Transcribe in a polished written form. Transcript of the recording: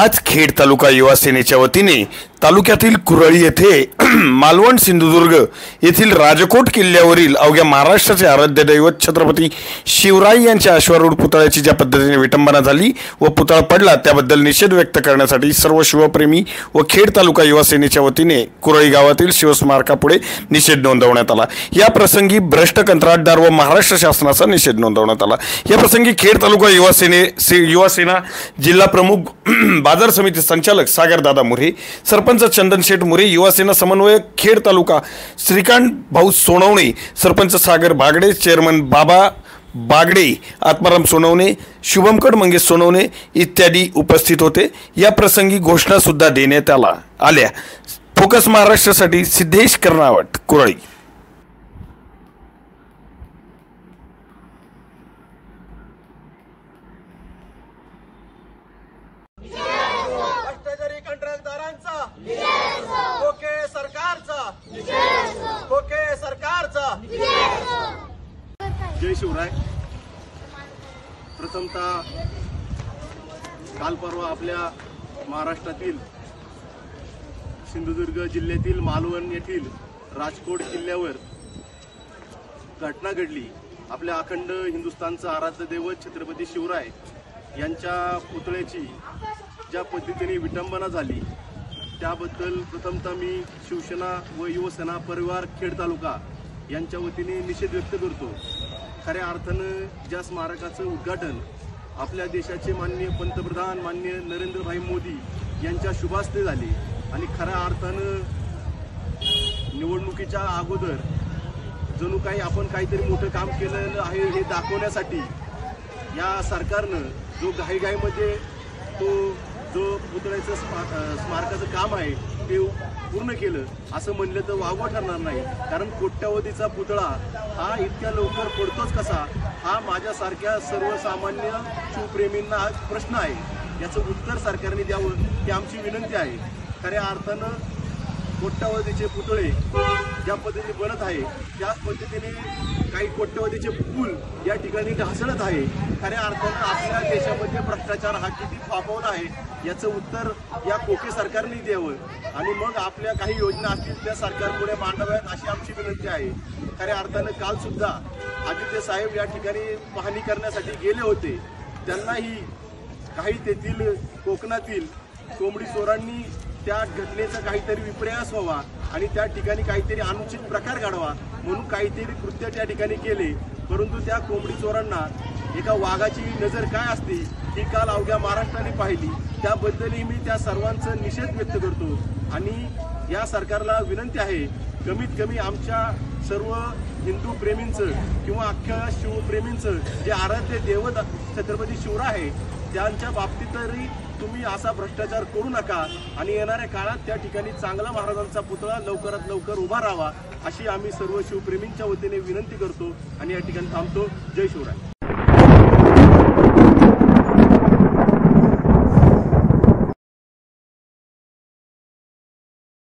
आज खेड तालुका युवा सेनेच्या वतीने तालुक्यातील कुरळी येथे मालवण सिंधुदुर्ग येथील राजकोट किल्ल्यावरील अवघ्या महाराष्ट्राचे आराध्य दैवत छत्रपती शिवराय यांच्या अश्वारूढ पुतळ्याची ज्या पद्धतीने विटंबना झाली व पुतळा पडला त्याबद्दल निषेध व्यक्त करण्यासाठी सर्व शिवप्रेमी व खेड तालुका युवा सेनेच्या वतीने कुरळी गावातील शिवस्मारकापुढे निषेध नोंदवण्यात आला। या प्रसंगी भ्रष्ट कंत्राटदार व महाराष्ट्र शासनाचा निषेध नोंदवण्यात आला। या प्रसंगी खेड तालुका युवा सेना जिल्हा प्रमुख बाजार समिती संचालक सागर दादा मुरे, सरपंच चंदन शेठ मुरे, युवा सेना समन्वयक खेड तालुका श्रीकांत भाऊ सोनवणे, सरपंच सागर बागडे, चेअरमन बाबा बागडे, आत्माराम सोनवणे, शुभमकड मंगेश सोनवणे इत्यादी उपस्थित होते। या प्रसंगी घोषणा सुद्धा देण्यात आल्या। फोकस महाराष्ट्रासाठी सिद्धेश कर्नावट, कुरळी। जय शिवराय। प्रथमतः काल परवा आपल्या महाराष्ट्रातील सिंधुदुर्ग जिल्ह्यातील मालवण येथील राजकोट किल्ल्यावर घटना घडली। आपल्या अखंड हिंदुस्थानचं आराध्य दैवत छत्रपती शिवराय यांच्या पुतळ्याची ज्या पद्धतीने विटंबना झाली त्याबद्दल प्रथमतः मी शिवसेना व युवसेना परिवार खेड तालुका यांच्या वतीने निषेध व्यक्त करतो। खऱ्या अर्थानं ज्या स्मारकाचं उद्घाटन आपल्या देशाचे माननीय पंतप्रधान माननीय नरेंद्रभाई मोदी यांच्या शुभास्ते झाले आणि खऱ्या अर्थानं निवडणुकीच्या अगोदर जणू काही आपण काहीतरी मोठं काम केलेलं आहे हे दाखवण्यासाठी या सरकारनं जो घाईघाईमध्ये जो पुतळ्याचं स्मारकाचं काम आहे ते पूर्ण केलं असं म्हणलं तर वावगं ठरणार नाही। कारण कोट्यावधीचा पुतळा हा इतक्या लवकर पडतोच कसा हा माझ्यासारख्या सर्वसामान्य शिवप्रेमींना आज प्रश्न आहे। याचं उत्तर सरकारने द्यावं ही आमची विनंती आहे। खऱ्या अर्थानं कोट्यावधीचे पुतळे ज्या पद्धतीने बनत आहे त्याच पद्धतीने काही कोट्यावधीचे पूल या ठिकाणी ढासळत आहे। खऱ्या अर्थानं आपल्या देशामध्ये भ्रष्टाचार हा किती फाफवला आहे याचं उत्तर या कोके सरकारने द्यावं आणि मग आपल्या काही योजना असतील त्या सरकारपुढे मांडाव्यात अशी आमची विनंती आहे। खऱ्या अर्थानं काल सुद्धा आदित्य साहेब या ठिकाणी पाहणी करण्यासाठी गेले होते। त्यांनाही काही तेथील कोकणातील कोंबडी चोरांनी त्या घटनेचा काहीतरी विपर्यास व्हावा आणि त्या ठिकाणी काहीतरी अनुचित प्रकार घडावा म्हणून काहीतरी कृत्य त्या ठिकाणी केले। परंतु त्या कोंबडी चोरांना एका वाघाची नजर काय असते ही काल अवघ्या महाराष्ट्राने पाहिली। त्याबद्दलही मी त्या सर्वांचं निषेध व्यक्त करतो आणि या सरकारला विनंती आहे कमीत कमी आमच्या सर्व हिंदू प्रेमींचं किंवा अख्ख्या शिवप्रेमींचं जे आराध्य दैवत छत्रपती शिवराय आहे त्यांच्या बाबतीत तरी तुम्ही असा भ्रष्टाचार करू नका आणि येणाऱ्या काळात त्या ठिकाणी चांगला महाराजांचा पुतळा लवकरात लवकर उभा राहावा अशी आम्ही सर्व शिवप्रेमींच्या वतीने विनंती करतो आणि या ठिकाणी थांबतो। जय शिवराय।